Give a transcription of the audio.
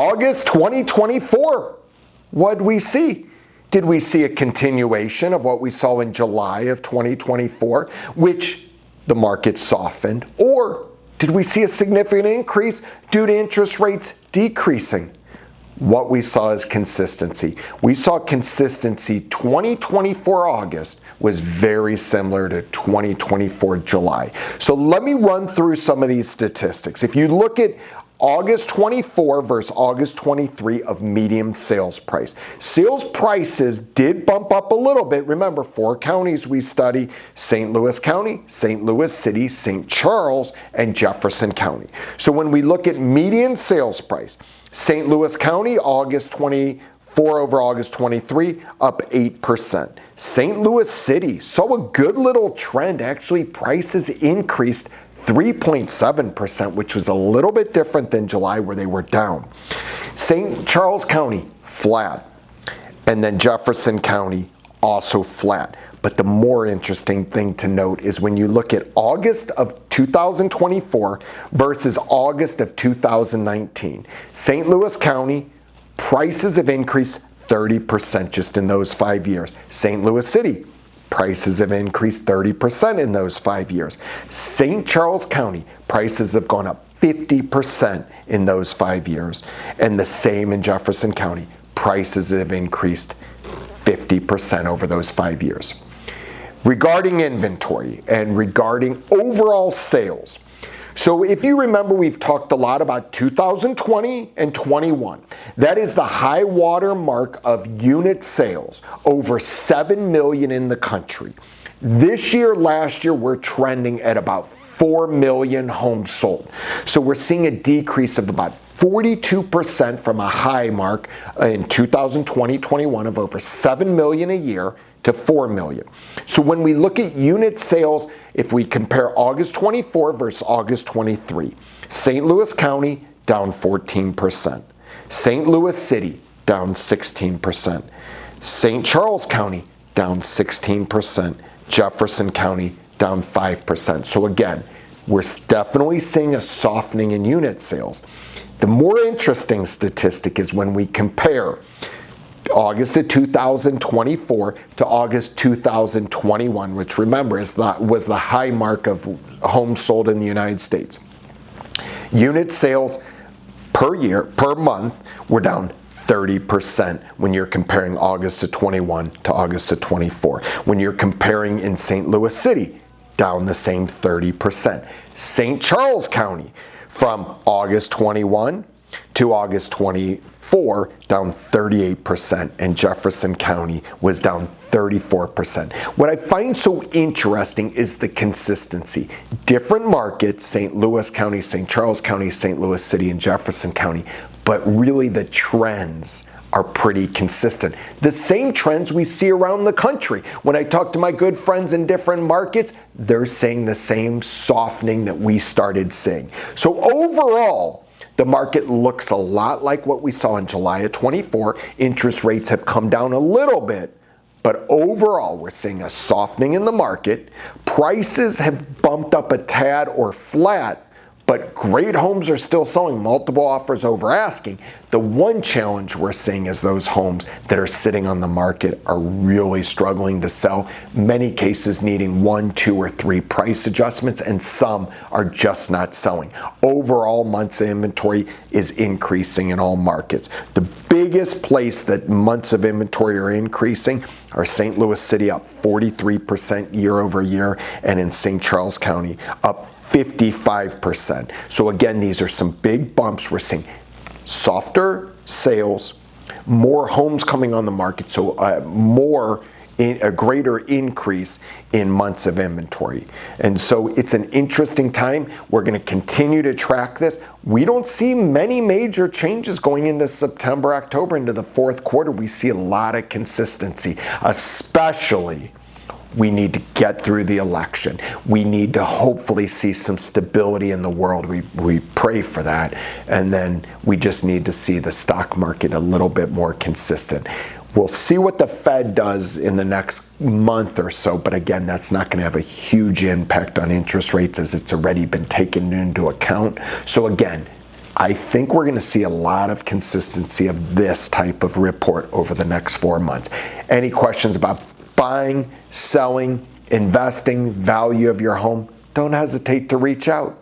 August 2024, what did we see? Did we see a continuation of what we saw in July of 2024, which the market softened? Or did we see a significant increase due to interest rates decreasing? What we saw is consistency. We saw consistency. 2024 August was very similar to 2024 July. So let me run through some of these statistics. If you look at August 24 versus August 23 of median sales price. Sales prices did bump up a little bit. Remember, 4 counties we study: St. Louis County, St. Louis City, St. Charles, and Jefferson County. So when we look at median sales price, St. Louis County, August 24 over August 23, up 8%. St. Louis City saw a good little trend. Actually, prices increased 3.7%, which was a little bit different than July, where they were down. St. Charles County, flat. And then Jefferson County, also flat. But the more interesting thing to note is when you look at August of 2024 versus August of 2019. St. Louis County, prices have increased 30% just in those 5 years. St. Louis City, prices have increased 30% in those 5 years. St. Charles County, prices have gone up 50% in those 5 years. And the same in Jefferson County, prices have increased 50% over those 5 years. Regarding inventory and regarding overall sales, so if you remember, we've talked a lot about 2020 and 21. That is the high water mark of unit sales, over 7 million in the country. This year, last year, we're trending at about 4 million homes sold. So we're seeing a decrease of about 42% from a high mark in 2020-21 of over 7 million a year to 4 million. So when we look at unit sales, if we compare August 24 versus August 23, St. Louis County down 14%, St. Louis City down 16%, St. Charles County down 16%, Jefferson County down 5%. So again, we're definitely seeing a softening in unit sales. The more interesting statistic is when we compare August of 2024 to August 2021, which remember was the high mark of homes sold in the United States. Unit sales per month were down 30% when you're comparing August of 21 to August of 24. When you're comparing in St. Louis City, down the same 30%. St. Charles County, from August 21 to August 24, down 38%, and Jefferson County was down 34%. What I find so interesting is the consistency. Different markets, St. Louis County, St. Charles County, St. Louis City, and Jefferson County, but really the trends are pretty consistent. The same trends we see around the country. When I talk to my good friends in different markets, they're saying the same softening that we started seeing. So overall, the market looks a lot like what we saw in July of 24. Interest rates have come down a little bit, but overall we're seeing a softening in the market. Prices have bumped up a tad or flat, but great homes are still selling, multiple offers over asking. The one challenge we're seeing is those homes that are sitting on the market are really struggling to sell, many cases needing 1, 2, or 3 price adjustments, and some are just not selling. Overall, months of inventory is increasing in all markets. The biggest place that months of inventory are increasing are St. Louis City, up 43% year over year, and in St. Charles County, up 55%. So again, these are some big bumps. We're seeing softer sales, more homes coming on the market, so a greater increase in months of inventory. And so it's an interesting time. We're going to continue to track this. We don't see many major changes going into September, October, into the fourth quarter. We see a lot of consistency, especially we need to get through the election. We need to hopefully see some stability in the world. We pray for that. And then we just need to see the stock market a little bit more consistent. We'll see what the Fed does in the next month or so, but again, that's not going to have a huge impact on interest rates as it's already been taken into account. So again, I think we're going to see a lot of consistency of this type of report over the next 4 months. Any questions about buying, selling, investing, value of your home? Don't hesitate to reach out.